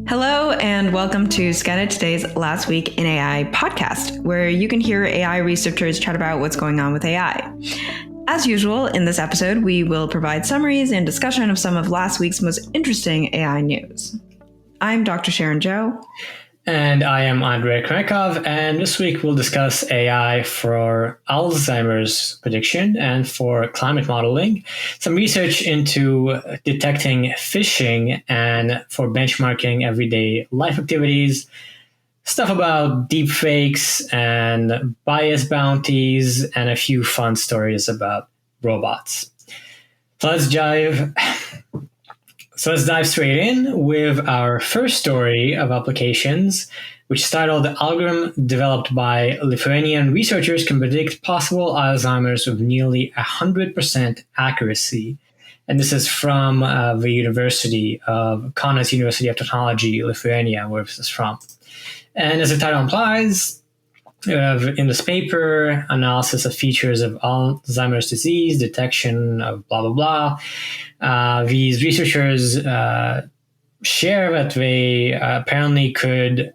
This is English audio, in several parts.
Hello, and welcome to Skynet Today's Last Week in AI podcast, where you can hear AI researchers chat about what's going on with AI. As usual, in this episode, we will provide summaries and discussion of some of last week's most interesting AI news. I'm Dr. Sharon Zhou. And I am Andrei Krenkov, and this week we'll discuss AI for Alzheimer's prediction and for climate modeling, some research into detecting phishing and for benchmarking everyday life activities, stuff about deepfakes and bias bounties, and a few fun stories about robots. So let's dive straight in with our first story of applications, which is titled "Algorithm developed by Lithuanian researchers can predict possible Alzheimer's with nearly 100% accuracy." And this is from the University of Kaunas University of Technology, Lithuania, where this is from. And as the title implies, in this paper, analysis of features of Alzheimer's disease, detection of blah, blah, blah. These researchers share that they apparently could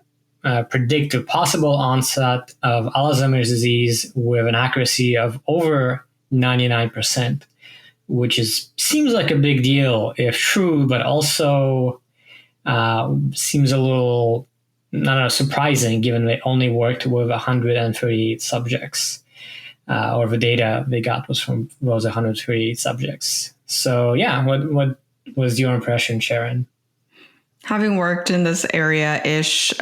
predict the possible onset of Alzheimer's disease with an accuracy of over 99%, which seems like a big deal if true, but also seems a little surprising given they only worked with 138 subjects, or the data they got was from those 138 subjects. So yeah, what was your impression, Sharon? Having worked in this area-ish,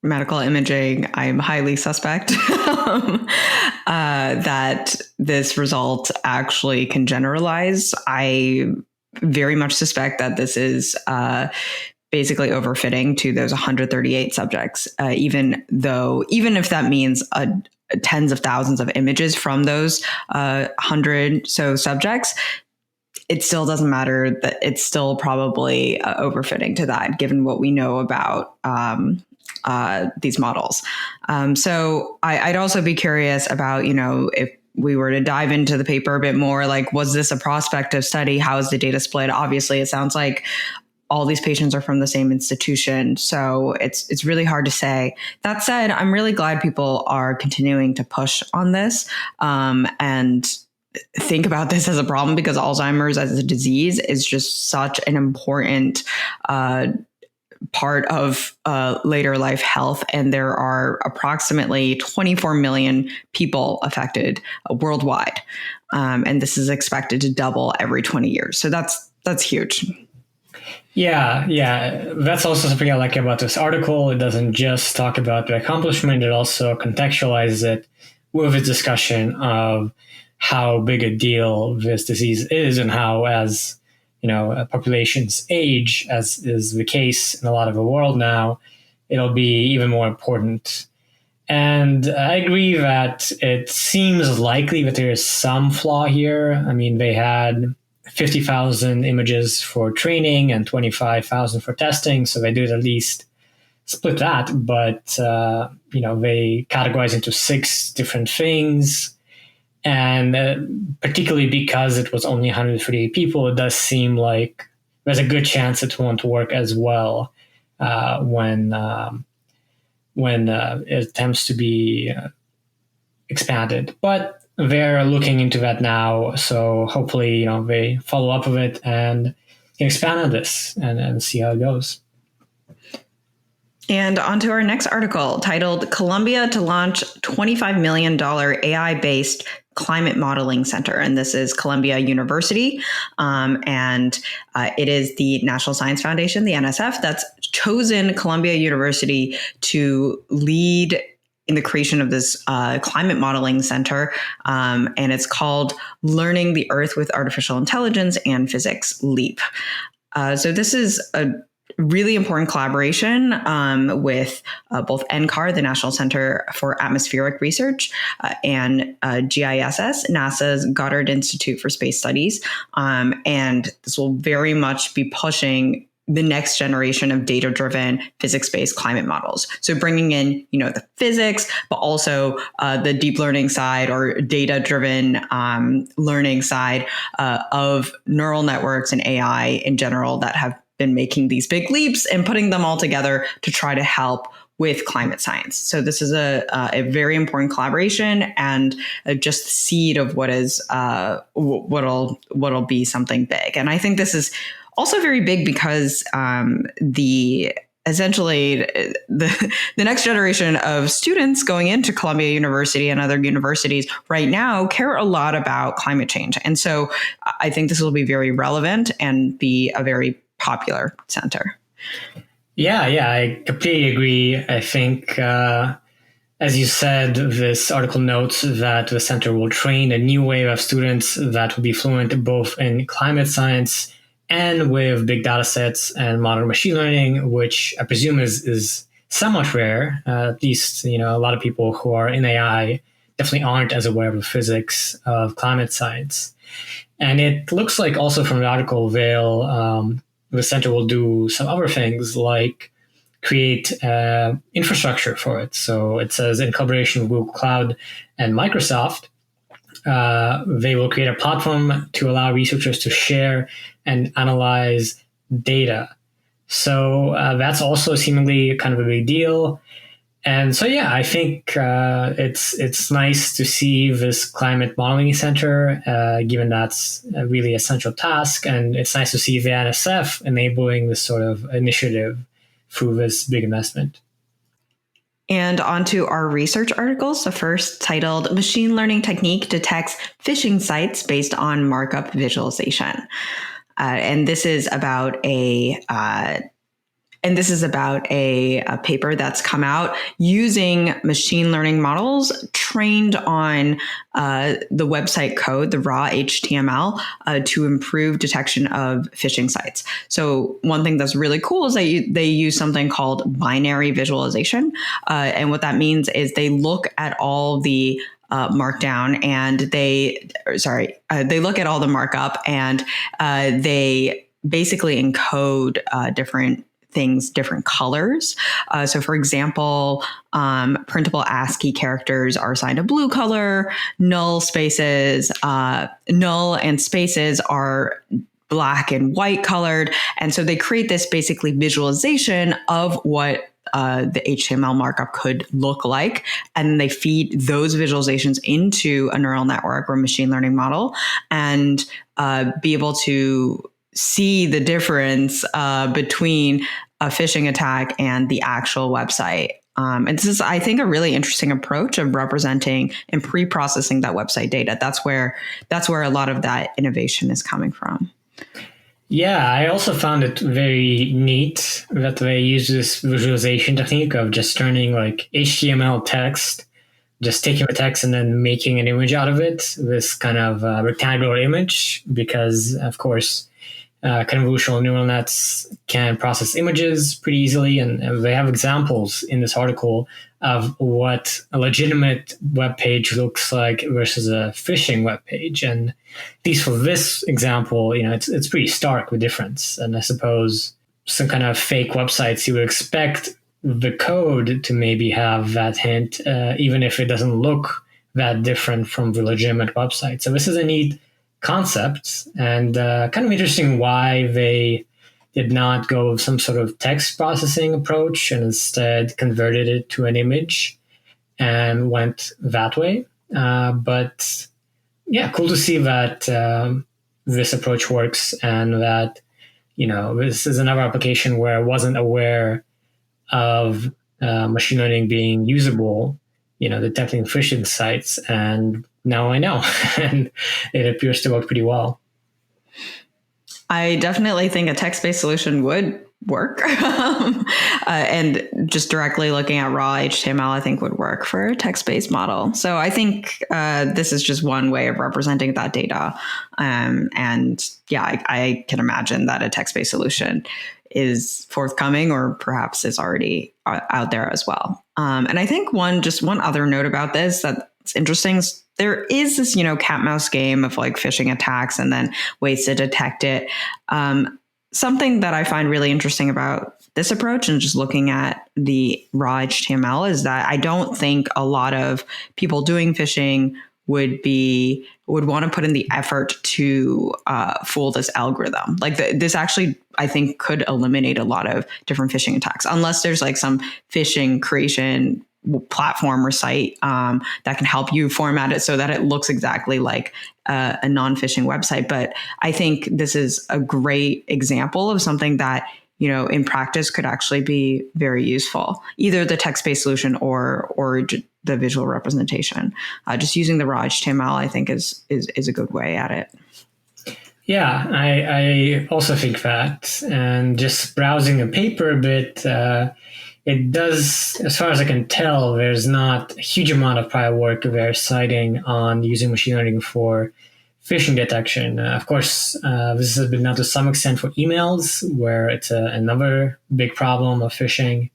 medical imaging, I'm highly suspect that this result actually can generalize. I very much suspect that this is basically overfitting to those 138 subjects, even if that means tens of thousands of images from those 100 so subjects. It still doesn't matter, that it's still probably overfitting to that, given what we know about these models. So I'd also be curious about, if we were to dive into the paper a bit more, like, was this a prospective study? How is the data split? Obviously, it sounds like all these patients are from the same institution, so it's really hard to say. That said, I'm really glad people are continuing to push on this and think about this as a problem, because Alzheimer's as a disease is just such an important part of later life health. And there are approximately 24 million people affected worldwide. And this is expected to double every 20 years. So that's huge. Yeah. That's also something I like about this article. It doesn't just talk about the accomplishment, it also contextualizes it with a discussion of how big a deal this disease is and how, as populations age, as is the case in a lot of the world now, it'll be even more important. And I agree that it seems likely that there is some flaw here. I mean, they had 50,000 images for training and 25,000 for testing, so they did at least split that. But they categorize into 6 different things. And particularly because it was only 138 people, it does seem like there's a good chance it won't work as well when it attempts to be expanded. But they're looking into that now, so hopefully they follow up with it and can expand on this and see how it goes. And on to our next article, titled "Columbia to Launch $25 million AI-Based Climate Modeling Center." And this is Columbia University. And it is the National Science Foundation, the NSF, that's chosen Columbia University to lead in the creation of this climate modeling center. And it's called Learning the Earth with Artificial Intelligence and Physics, LEAP. So this is a really important collaboration with both NCAR, the National Center for Atmospheric Research, and GISS, NASA's Goddard Institute for Space Studies. And this will very much be pushing the next generation of data-driven physics-based climate models. So bringing in, the physics, but also the deep learning side or data-driven learning side of neural networks and AI in general that have been making these big leaps and putting them all together to try to help with climate science. So this is a very important collaboration and just the seed of what is what'll be something big. And I think this is also very big because essentially the next generation of students going into Columbia University and other universities right now care a lot about climate change. And so I think this will be very relevant and be a very popular center. Yeah, I completely agree. I think, as you said, this article notes that the center will train a new wave of students that will be fluent both in climate science and with big data sets and modern machine learning, which I presume is somewhat rare. At least, a lot of people who are in AI definitely aren't as aware of the physics of climate science. And it looks like also from the article, the center will do some other things like create infrastructure for it. So it says in collaboration with Google Cloud and Microsoft, they will create a platform to allow researchers to share and analyze data. So that's also seemingly kind of a big deal. And so, I think it's nice to see this climate modeling center, given that's a really essential task. And it's nice to see the NSF enabling this sort of initiative through this big investment. And onto our research articles. The first, titled "Machine Learning Technique Detects Phishing Sites Based on Markup Visualization." And this is about a paper that's come out using machine learning models trained on the website code, the raw HTML, to improve detection of phishing sites. So one thing that's really cool is that they use something called binary visualization. And what that means is they look at all the markdown and they look at all the markup and they basically encode different things, different colors. So for example, printable ASCII characters are assigned a blue color, null and spaces are black and white colored. And so they create this basically visualization of what the HTML markup could look like. And they feed those visualizations into a neural network or machine learning model and be able to see the difference between a phishing attack and the actual website. And this is, I think, a really interesting approach of representing and pre-processing that website data. That's where a lot of that innovation is coming from. Yeah, I also found it very neat that they use this visualization technique of just turning like HTML text, just taking the text and then making an image out of it, this kind of rectangular image, because of course, convolutional neural nets can process images pretty easily. And they have examples in this article of what a legitimate web page looks like versus a phishing web page. And at least for this example, it's pretty stark the difference. And I suppose some kind of fake websites, you would expect the code to maybe have that hint, even if it doesn't look that different from the legitimate website. So this is a neat concept and kind of interesting why they did not go with some sort of text processing approach and instead converted it to an image and went that way. But yeah, cool to see that this approach works and that, this is another application where I wasn't aware of machine learning being usable, detecting phishing sites. And now I know, and it appears to work pretty well. I definitely think a text-based solution would work. And just directly looking at raw HTML, I think would work for a text-based model. So I think this is just one way of representing that data. And yeah, I can imagine that a text-based solution is forthcoming or perhaps is already out there as well. And I think one other note about this that's interesting is there is this, cat mouse game of like phishing attacks and then ways to detect it. Something that I find really interesting about this approach and just looking at the raw HTML is that I don't think a lot of people doing phishing would want to put in the effort to fool this algorithm. Like this actually, I think, could eliminate a lot of different phishing attacks, unless there's like some phishing creation platform or site that can help you format it so that it looks exactly like a non-phishing website. But I think this is a great example of something that, in practice could actually be very useful, either the text-based solution or the visual representation. Just using the raw HTML, I think, is a good way at it. Yeah, I also think that. And just browsing the paper a bit, it does, as far as I can tell, there's not a huge amount of prior work they're citing on using machine learning for phishing detection. Of course, this has been done to some extent for emails, where it's another big problem of phishing.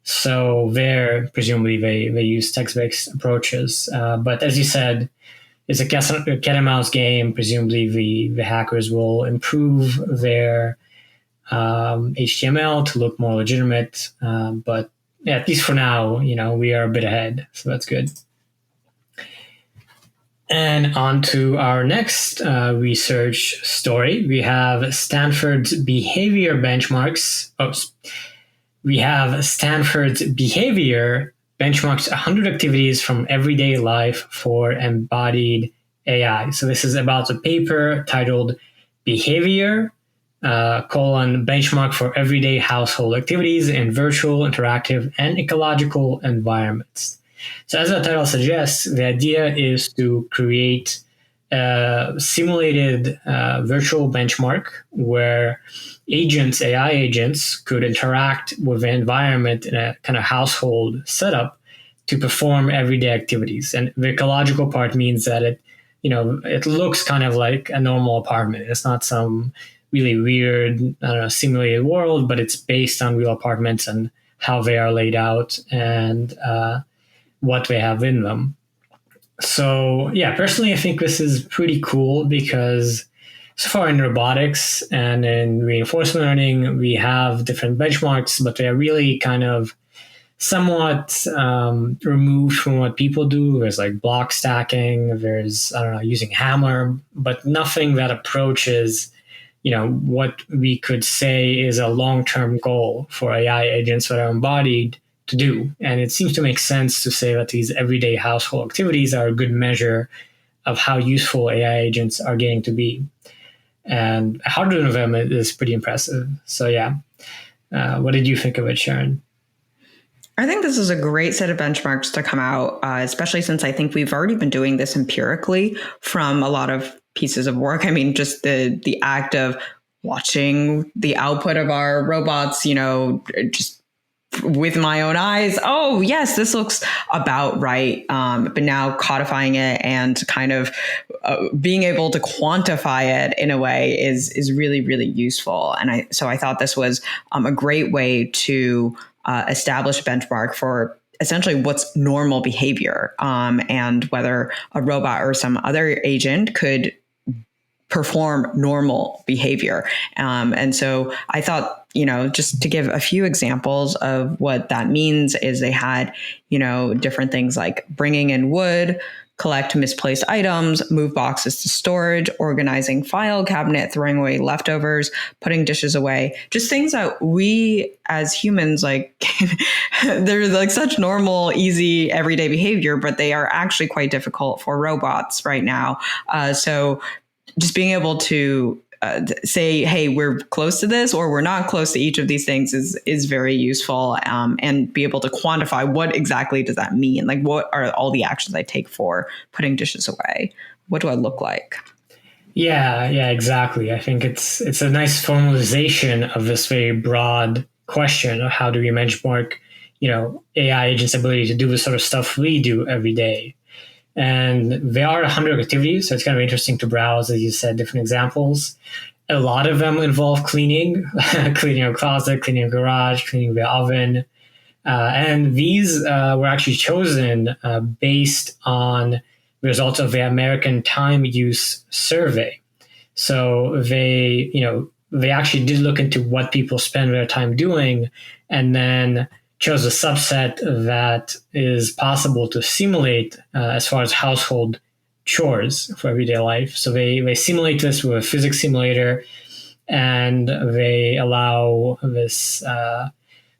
So there, presumably, they use text-based approaches. But as you said, it's a cat and mouse game. Presumably, the hackers will improve their HTML to look more legitimate. But yeah, at least for now, we are a bit ahead. So that's good. And on to our next research story. We have Stanford's behavior benchmarks. We have Stanford's behavior benchmarks 100 activities from everyday life for embodied AI. So this is about a paper titled Behavior, benchmark for everyday household activities in virtual, interactive, and ecological environments. So as the title suggests, the idea is to create a simulated virtual benchmark where AI agents could interact with the environment in a kind of household setup to perform everyday activities. And the ecological part means that it looks kind of like a normal apartment. It's not some really weird, simulated world, but it's based on real apartments and how they are laid out and what they have in them. So yeah, personally, I think this is pretty cool because so far in robotics and in reinforcement learning, we have different benchmarks, but they are really kind of somewhat removed from what people do. There's like block stacking, there's, using hammer, but nothing that approaches, what we could say is a long-term goal for AI agents that are embodied to do. And it seems to make sense to say that these everyday household activities are a good measure of how useful AI agents are getting to be. And 100 of them is pretty impressive. So yeah, what did you think of it, Sharon? I think this is a great set of benchmarks to come out, especially since I think we've already been doing this empirically from a lot of pieces of work. I mean, just the act of watching the output of our robots, just with my own eyes. Oh, yes, this looks about right. But now codifying it and kind of being able to quantify it in a way is really, really useful. And so I thought this was a great way to establish a benchmark for essentially what's normal behavior, and whether a robot or some other agent could perform normal behavior. And so I thought, just to give a few examples of what that means is they had, different things like bringing in wood, collect misplaced items, move boxes to storage, organizing file cabinet, throwing away leftovers, putting dishes away, just things that we as humans, they're like such normal, easy, everyday behavior, but they are actually quite difficult for robots right now. So just being able to say, hey, we're close to this or we're not close to each of these things is very useful, and be able to quantify what exactly does that mean? Like, what are all the actions I take for putting dishes away? What do I look like? Yeah, exactly. I think it's a nice formalization of this very broad question of how do we benchmark, AI agents' ability to do the sort of stuff we do every day. And there are 100 activities, so it's kind of interesting to browse, as you said, different examples. A lot of them involve cleaning, cleaning your closet, cleaning your garage, cleaning the oven. And these were actually chosen based on the results of the American Time Use Survey. So they actually did look into what people spend their time doing, and then chose a subset that is possible to simulate as far as household chores for everyday life. So they simulate this with a physics simulator, and they allow this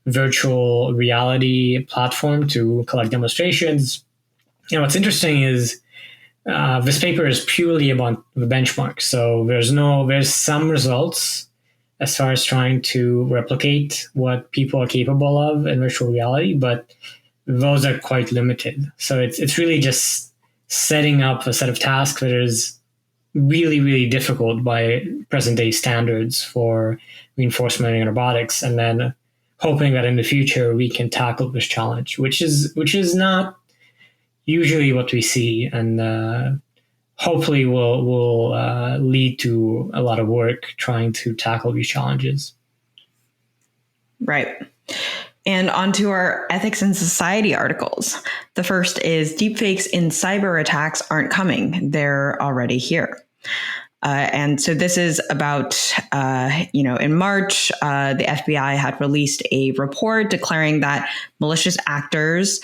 virtual reality platform to collect demonstrations. What's interesting is this paper is purely about the benchmark. So there's some results as far as trying to replicate what people are capable of in virtual reality, but those are quite limited. So it's really just setting up a set of tasks that is really, really difficult by present day standards for reinforcement learning and robotics, and then hoping that in the future we can tackle this challenge, which is not usually what we see, and hopefully will lead to a lot of work trying to tackle these challenges. Right. And onto our ethics and society articles. The first is deepfakes in cyber attacks aren't coming. They're already here. And so this is about, in March, the FBI had released a report declaring that malicious actors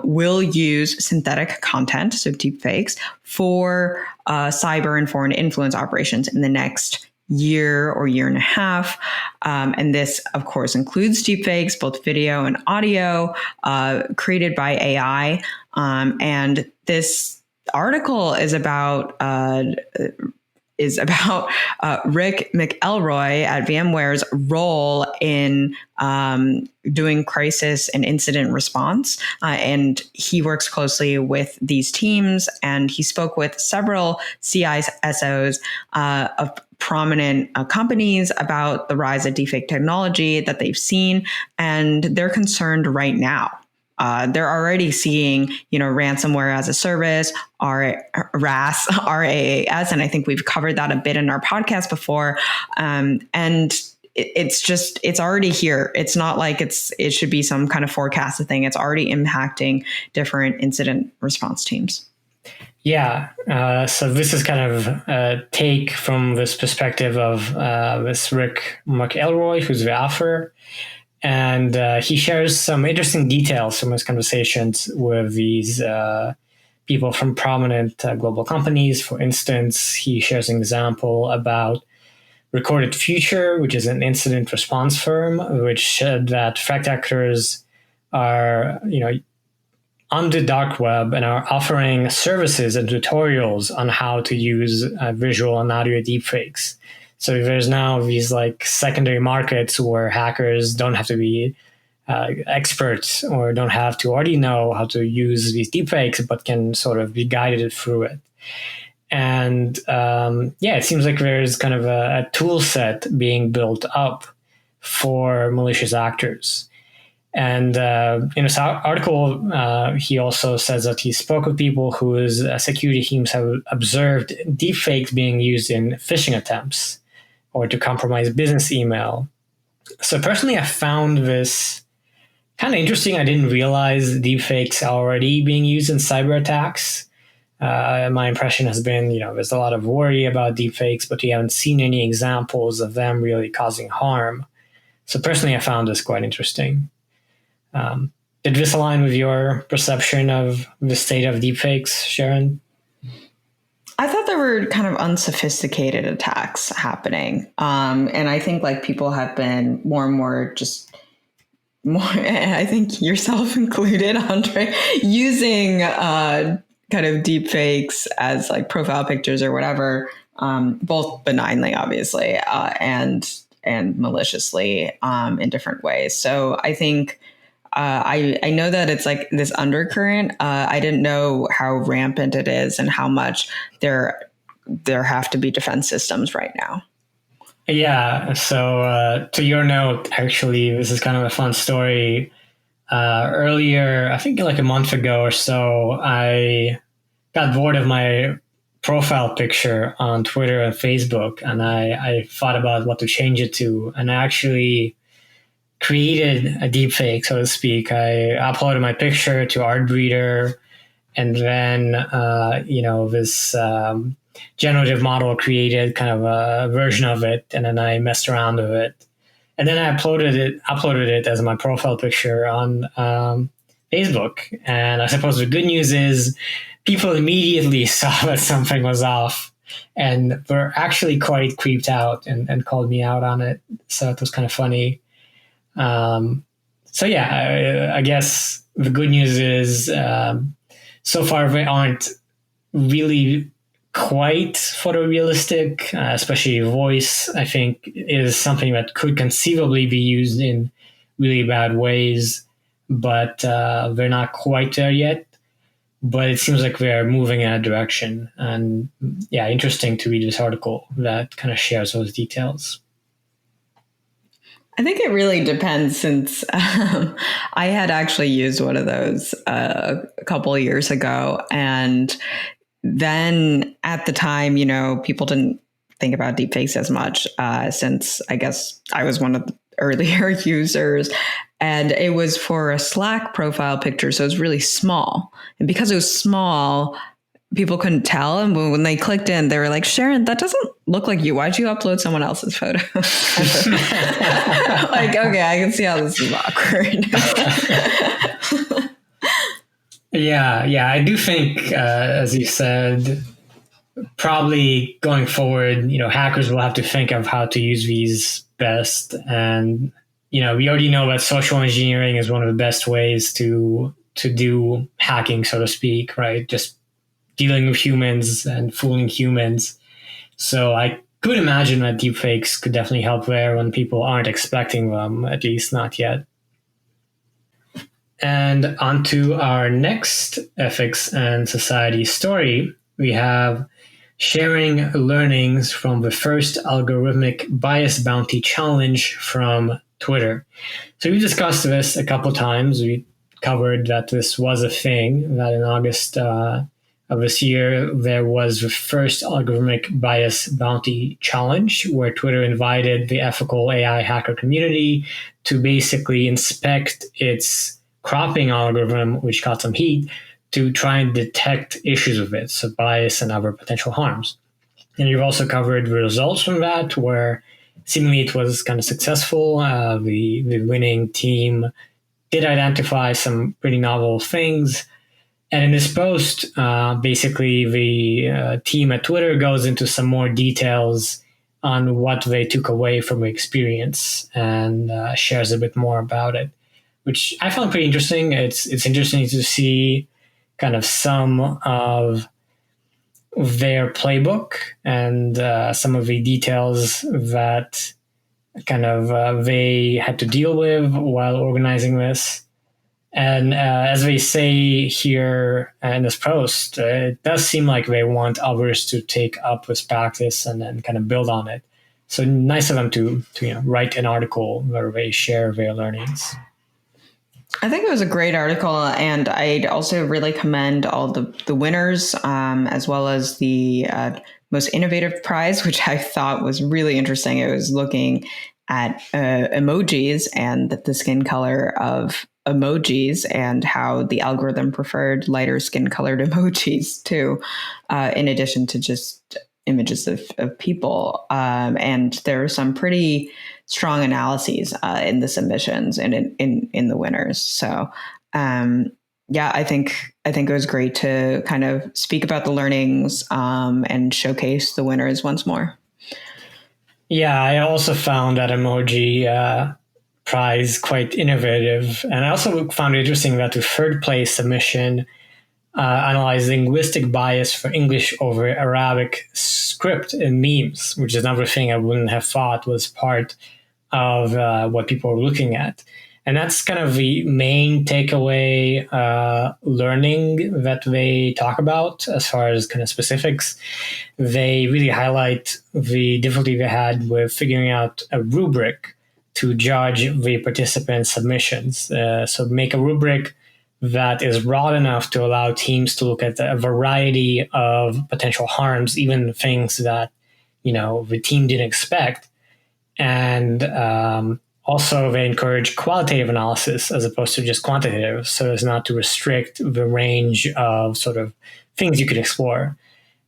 will use synthetic content, so deepfakes, for cyber and foreign influence operations in the next year or year and a half. And this, of course, includes deepfakes, both video and audio, created by AI. And this article is about Rick McElroy at VMware's role in doing crisis and incident response. And he works closely with these teams, and he spoke with several CISOs of prominent companies about the rise of deepfake technology that they've seen, and they're concerned right now. They're already seeing, ransomware as a service, RAAS, RAAS, and I think we've covered that a bit in our podcast before. And it's already here. It's not like it should be some kind of forecasted thing. It's already impacting different incident response teams. Yeah. So this is kind of a take from this perspective of this Rick McElroy, who's the author. And he shares some interesting details from his conversations with these people from prominent global companies. For instance, he shares an example about Recorded Future, which is an incident response firm, which said that threat actors are, on the dark web and are offering services and tutorials on how to use visual and audio deepfakes. So there's now these secondary markets where hackers don't have to be experts or don't have to already know how to use these deepfakes, but can sort of be guided through it. And it seems like there's kind of a tool set being built up for malicious actors. And in this article, he also says that he spoke with people whose security teams have observed deepfakes being used in phishing attempts or to compromise business email. So personally, I found this kind of interesting. I didn't realize deepfakes are already being used in cyber attacks. My impression has been, there's a lot of worry about deepfakes, but we haven't seen any examples of them really causing harm. So personally, I found this quite interesting. Did this align with your perception of the state of deepfakes, Sharon? I thought there were kind of unsophisticated attacks happening. And I think people have been more and more, and I think yourself included, Andre, using kind of deepfakes as profile pictures or whatever, both benignly, obviously, and maliciously in different ways. So I think I know that it's this undercurrent. I didn't know how rampant it is and how much there have to be defense systems right now. Yeah. So to your note, actually, this is kind of a fun story. Earlier, I think a month ago or so, I got bored of my profile picture on Twitter and Facebook, and I thought about what to change it to. And I actually created a deepfake, so to speak. I uploaded my picture to Artbreeder, and then this generative model created kind of a version of it, and then I messed around with it, and then I uploaded it as my profile picture on Facebook. And I suppose the good news is people immediately saw that something was off and were actually quite creeped out and called me out on it. So it was kind of funny. So yeah, I guess the good news is so far they aren't really quite photorealistic, especially voice, I think, is something that could conceivably be used in really bad ways, but they're not quite there yet. But it seems like they're moving in a direction. And yeah, interesting to read this article that kind of shares those details. I think it really depends, since I had actually used one of those a couple of years ago. And then at the time, people didn't think about deepfakes as much, since I guess I was one of the earlier users. And it was for a Slack profile picture. So it was really small. And because it was small, people couldn't tell. And when they clicked in, they were like, Sharon, that doesn't look like you. Why'd you upload someone else's photo? Like, okay, I can see how this is awkward. Yeah, I do think, as you said, probably going forward, hackers will have to think of how to use these best. And, we already know that social engineering is one of the best ways to do hacking, so to speak, right? Just dealing with humans and fooling humans. So I could imagine that deepfakes could definitely help there when people aren't expecting them, at least not yet. And on to our next ethics and society story. We have sharing learnings from the First Algorithmic Bias Bounty challenge from Twitter. So we discussed this a couple times. We covered that this was a thing, that in August of this year, there was the First Algorithmic Bias Bounty challenge, where Twitter invited the ethical AI hacker community to basically inspect its cropping algorithm, which got some heat, to try and detect issues with it, so bias and other potential harms. And you've also covered the results from that, where seemingly it was kind of successful. The winning team did identify some pretty novel things. And in this post, basically the team at Twitter goes into some more details on what they took away from the experience and shares a bit more about it, which I found pretty interesting. It's interesting to see kind of some of their playbook and some of the details that kind of they had to deal with while organizing this. And as they say here in this post, it does seem like they want others to take up this practice and then kind of build on it. So nice of them to write an article where they share their learnings. I think it was a great article, and I'd also really commend all the winners, as well as the most innovative prize, which I thought was really interesting. It was looking at emojis and the skin color of emojis and how the algorithm preferred lighter skin colored emojis too, in addition to just images of people. And there are some pretty strong analyses in the submissions and in the winners. So yeah, I think it was great to kind of speak about the learnings and showcase the winners once more. Yeah, I also found that emoji prize quite innovative. And I also found it interesting that the third place submission analyzed linguistic bias for English over Arabic script and memes, which is another thing I wouldn't have thought was part of what people were looking at. And that's kind of the main takeaway learning that they talk about as far as kind of specifics. They really highlight the difficulty they had with figuring out a rubric to judge the participants' submissions. So make a rubric that is broad enough to allow teams to look at a variety of potential harms, even things that, the team didn't expect. And also, they encourage qualitative analysis as opposed to just quantitative, so as not to restrict the range of sort of things you could explore.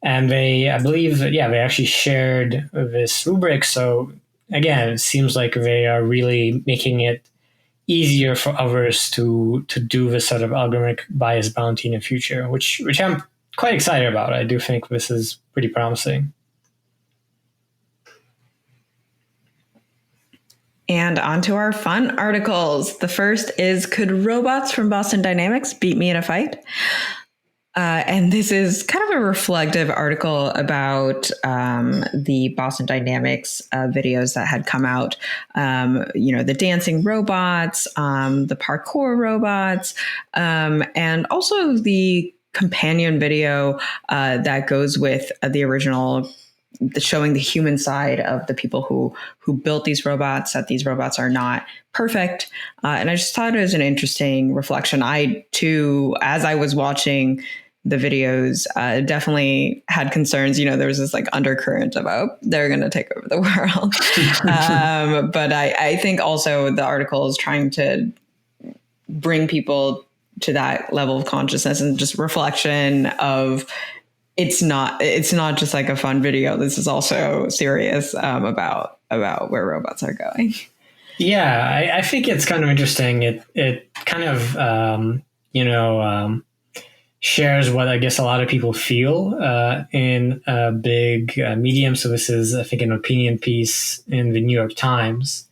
And they actually shared this rubric. So again, it seems like they are really making it easier for others to do this sort of algorithmic bias bounty in the future, which I'm quite excited about. I do think this is pretty promising. And on to our fun articles. The first is, could robots from Boston Dynamics beat me in a fight? And this is kind of a reflective article about the Boston Dynamics videos that had come out. The dancing robots, the parkour robots, and also the companion video that goes with the original, showing the human side of the people who built these robots, that these robots are not perfect. And I just thought it was an interesting reflection. I, too, as I was watching the videos, definitely had concerns. There was this like undercurrent of, they're going to take over the world. But I think also the article is trying to bring people to that level of consciousness and just reflection of, it's not just like a fun video. This is also serious about where robots are going. Yeah, I think it's kind of interesting. It kind of shares what I guess a lot of people feel in a big medium. So this is, I think, an opinion piece in the New York Times.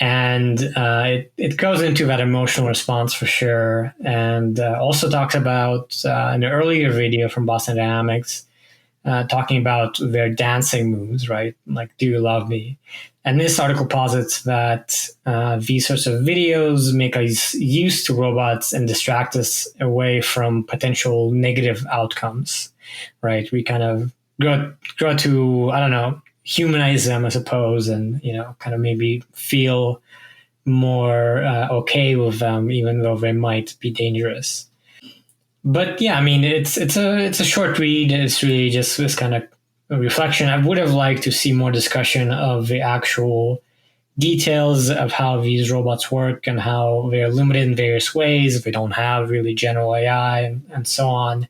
And it goes into that emotional response for sure. And also talks about an earlier video from Boston Dynamics talking about their dancing moves, right? Like, do you love me? And this article posits that these sorts of videos make us used to robots and distract us away from potential negative outcomes, right? We kind of grow to, I don't know, humanize them, I suppose, and, kind of maybe feel more okay with them, even though they might be dangerous. But yeah, I mean, it's a short read. It's really just this kind of reflection. I would have liked to see more discussion of the actual details of how these robots work and how they're limited in various ways. They don't have really general AI and so on.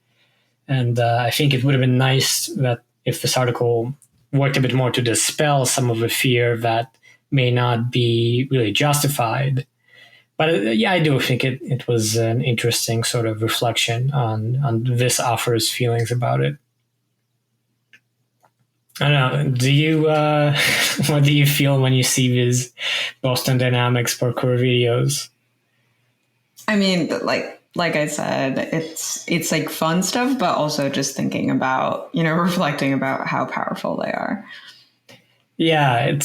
And I think it would have been nice that if this article worked a bit more to dispel some of the fear that may not be really justified. But yeah, I do think it was an interesting sort of reflection on this author's feelings about it. I don't know. Do you, what do you feel when you see these Boston Dynamics parkour videos? I mean, like I said, it's like fun stuff, but also just thinking about, reflecting about how powerful they are. Yeah,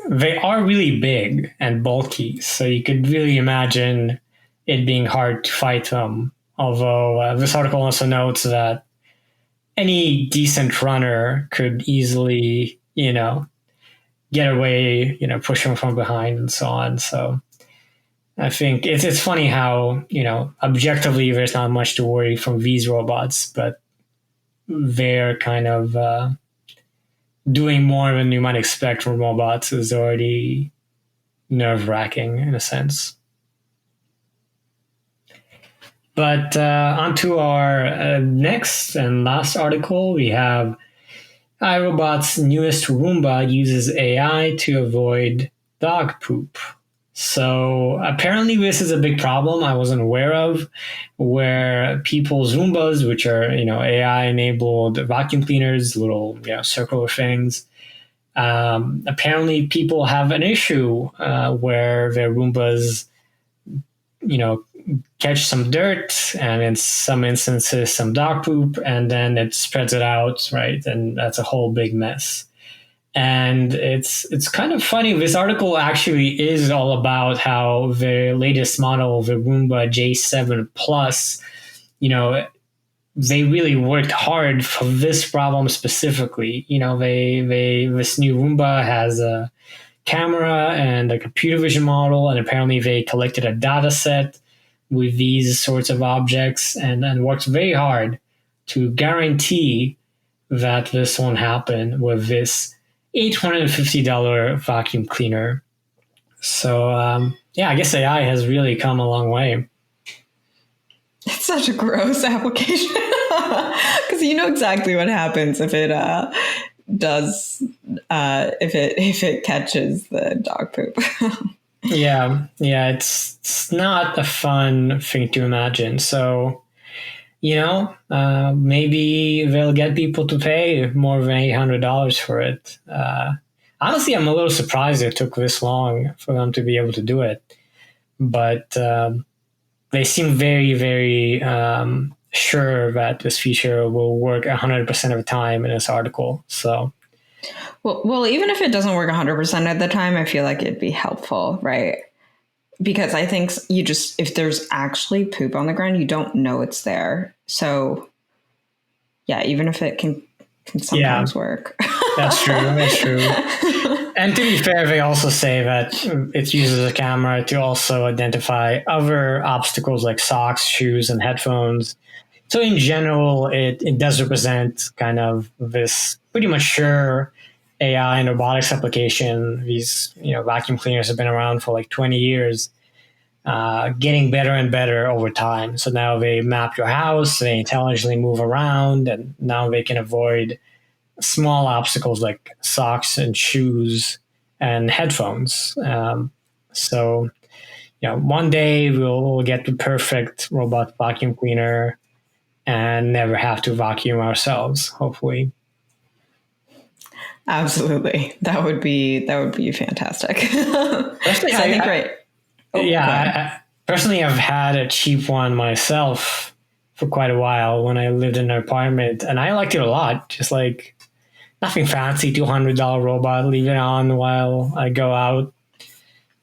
they are really big and bulky, so you could really imagine it being hard to fight them. Although this article also notes that any decent runner could easily, get away, push them from behind and so on. So I think it's funny how, objectively there's not much to worry from these robots, but they're kind of doing more than you might expect from robots is already nerve-wracking in a sense. But on to our next and last article. We have iRobot's newest Roomba uses AI to avoid dog poop. So apparently this is a big problem I wasn't aware of, where people's Roombas, which are, AI-enabled vacuum cleaners, little, circular things, apparently people have an issue where their Roombas, catch some dirt and in some instances some dog poop, and then it spreads it out, right? And that's a whole big mess. And it's kind of funny. This article actually is all about how the latest model, the Roomba J7 Plus, they really worked hard for this problem specifically. This new Roomba has a camera and a computer vision model, and apparently they collected a data set with these sorts of objects and worked very hard to guarantee that this won't happen with this $850 vacuum cleaner. So, I guess AI has really come a long way. It's such a gross application because you know exactly what happens if it if it catches the dog poop. Yeah, it's not a fun thing to imagine. So maybe they'll get people to pay more than $800 for it. Honestly, I'm a little surprised it took this long for them to be able to do it. But they seem very, very sure that this feature will work 100% of the time in this article. So, well, even if it doesn't work 100% of the time, I feel like it'd be helpful, right? Because I think if there's actually poop on the ground, you don't know it's there. So, yeah, even if it can sometimes work. That's true. That's true. And to be fair, they also say that it uses a camera to also identify other obstacles like socks, shoes, and headphones. So in general, it does represent kind of this pretty mature AI and robotics application. These vacuum cleaners have been around for like 20 years, getting better and better over time. So now they map your house, they intelligently move around, and now they can avoid small obstacles like socks and shoes and headphones. So one day we'll get the perfect robot vacuum cleaner and never have to vacuum ourselves, hopefully. Absolutely. That would be fantastic. Personally, I think right. I personally have had a cheap one myself for quite a while when I lived in an apartment, and I liked it a lot. Just like nothing fancy, $200 robot, leave it on while I go out.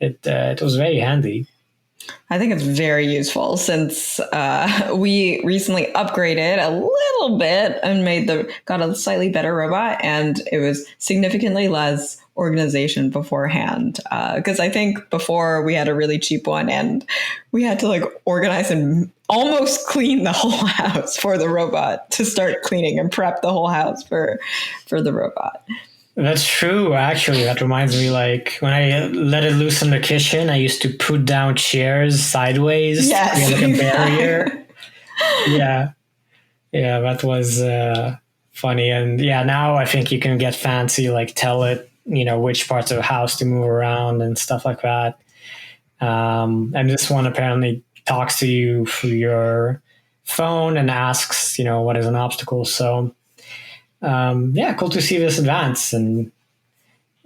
It was very handy. I think it's very useful since we recently upgraded a little bit and got a slightly better robot, and it was significantly less organization beforehand. Because I think before we had a really cheap one and we had to like organize and almost clean the whole house for the robot to start cleaning and prep the whole house for the robot. That's true. Actually, that reminds me, like when I let it loose in the kitchen, I used to put down chairs sideways to like a barrier. Yeah, that was funny. And now I think you can get fancy, like tell it, which parts of the house to move around and stuff like that. And this one apparently talks to you through your phone and asks, what is an obstacle. So. Cool to see this advance, and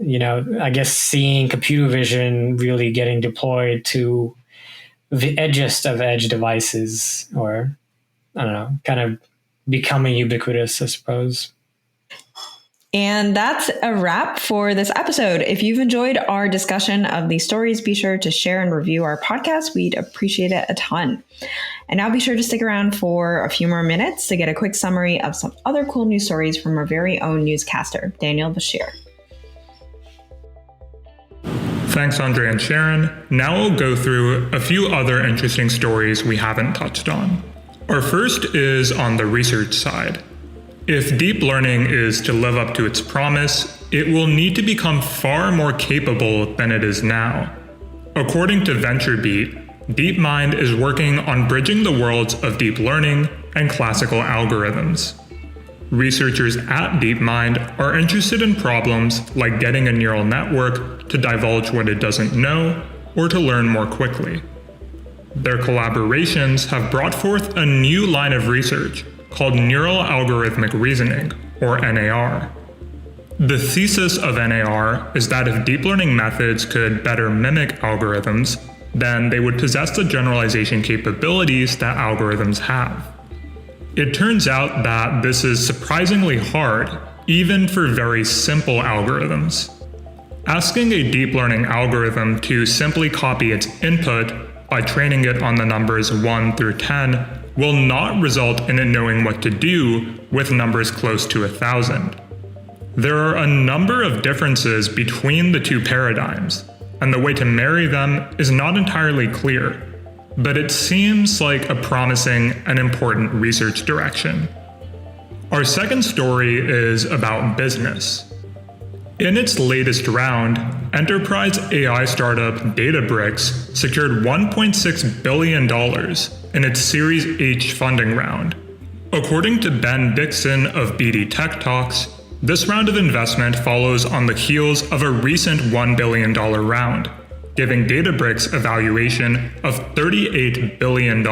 I guess seeing computer vision really getting deployed to the edgiest of edge devices, or I don't know, kind of becoming ubiquitous, I suppose. And that's a wrap for this episode. If you've enjoyed our discussion of these stories, be sure to share and review our podcast. We'd appreciate it a ton. And now be sure to stick around for a few more minutes to get a quick summary of some other cool news stories from our very own newscaster, Daniel Bashir. Thanks, Andre and Sharon. Now we'll go through a few other interesting stories we haven't touched on. Our first is on the research side. If deep learning is to live up to its promise, it will need to become far more capable than it is now. According to VentureBeat, DeepMind is working on bridging the worlds of deep learning and classical algorithms. Researchers at DeepMind are interested in problems like getting a neural network to divulge what it doesn't know or to learn more quickly. Their collaborations have brought forth a new line of research called Neural Algorithmic Reasoning, or NAR. The thesis of NAR is that if deep learning methods could better mimic algorithms, then they would possess the generalization capabilities that algorithms have. It turns out that this is surprisingly hard, even for very simple algorithms. Asking a deep learning algorithm to simply copy its input by training it on the numbers 1 through 10 will not result in it knowing what to do with numbers close to 1,000. There are a number of differences between the two paradigms, and the way to marry them is not entirely clear, but it seems like a promising and important research direction. Our second story is about business. In its latest round, enterprise AI startup Databricks secured $1.6 billion in its Series H funding round. According to Ben Dixon of BD Tech Talks, this round of investment follows on the heels of a recent $1 billion round, giving Databricks a valuation of $38 billion.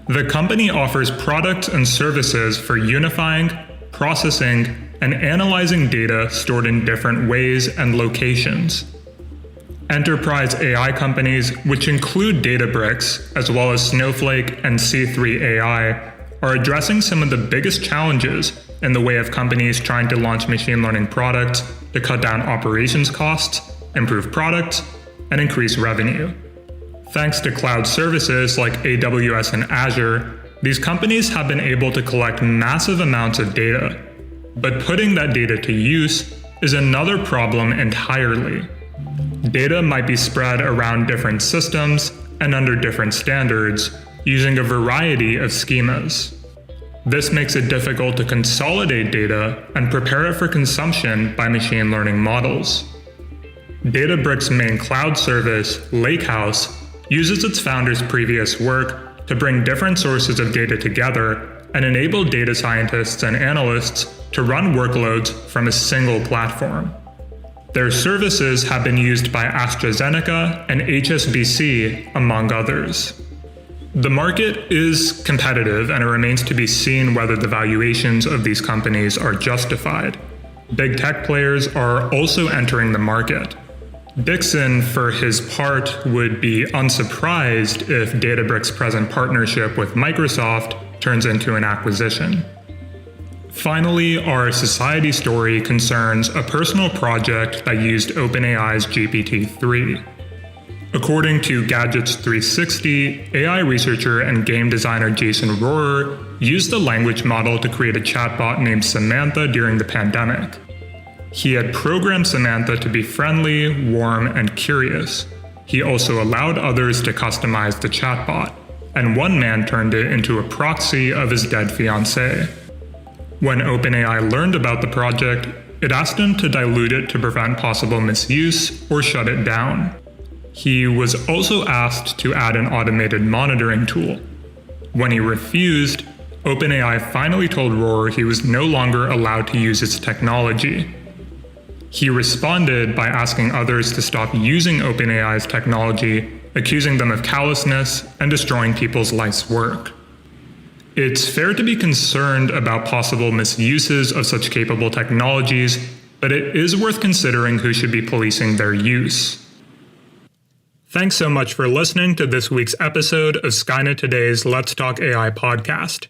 The company offers products and services for unifying, processing, and analyzing data stored in different ways and locations. Enterprise AI companies, which include Databricks, as well as Snowflake and C3 AI, are addressing some of the biggest challenges in the way of companies trying to launch machine learning products to cut down operations costs, improve products, and increase revenue. Thanks to cloud services like AWS and Azure, these companies have been able to collect massive amounts of data. But putting that data to use is another problem entirely. Data might be spread around different systems and under different standards, using a variety of schemas. This makes it difficult to consolidate data and prepare it for consumption by machine learning models. Databricks' main cloud service, Lakehouse, uses its founders' previous work to bring different sources of data together and enable data scientists and analysts to run workloads from a single platform. Their services have been used by AstraZeneca and HSBC, among others. The market is competitive, and it remains to be seen whether the valuations of these companies are justified. Big tech players are also entering the market. Dixon, for his part, would be unsurprised if Databricks' present partnership with Microsoft turns into an acquisition. Finally, our society story concerns a personal project that used OpenAI's GPT-3. According to Gadgets 360, AI researcher and game designer Jason Rohrer used the language model to create a chatbot named Samantha during the pandemic. He had programmed Samantha to be friendly, warm, and curious. He also allowed others to customize the chatbot, and one man turned it into a proxy of his dead fiancée. When OpenAI learned about the project, it asked him to dilute it to prevent possible misuse or shut it down. He was also asked to add an automated monitoring tool. When he refused, OpenAI finally told Rohrer he was no longer allowed to use its technology. He responded by asking others to stop using OpenAI's technology, accusing them of callousness and destroying people's life's work. It's fair to be concerned about possible misuses of such capable technologies, but it is worth considering who should be policing their use. Thanks so much for listening to this week's episode of Skynet Today's Let's Talk AI podcast.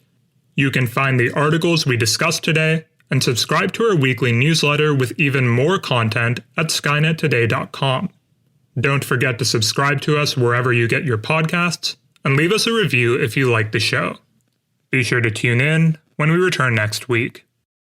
You can find the articles we discussed today and subscribe to our weekly newsletter with even more content at skynettoday.com. Don't forget to subscribe to us wherever you get your podcasts, and leave us a review if you like the show. Be sure to tune in when we return next week.